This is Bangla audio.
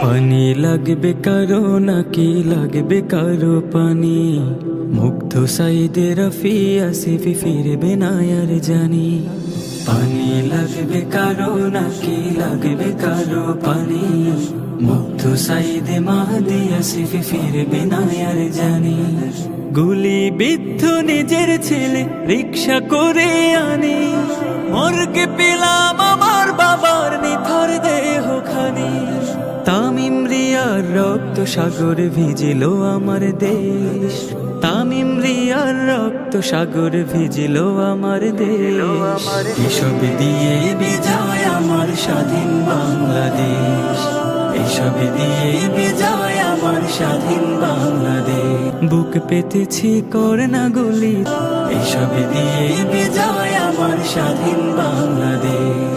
পানি লাগবে কারো নাকি লাগবে কারো পানি, মুগ্ধ সাইদে রফি আসিফি ফিরবে না আর জানি। পানি লাগবে কারো নাকি লাগবে কারো পানি, মুগ্ধ সাইদে মাহদি আসিফি ফিরবে না আর জানি। গুলি বিদ্ধ নিজের ছেলে রিক্সা করে আনি, মর্গে পেলাম আমার বাবার নিথর দেহ খানি। তামিম রিয়ার রক্ত সাগর ভিজিল আমার দেশ, তামিম রিয়ার রক্ত সাগর ভিজিল আমার দেশ। এসব দিয়ে বিজয় আমার স্বাধীন বাংলাদেশ, এসব দিয়ে বিজয় আমার স্বাধীন বাংলাদেশ। বুক পেতেছি করোনা গুলি, এসব দিয়ে বিজয় আমার স্বাধীন বাংলাদেশ।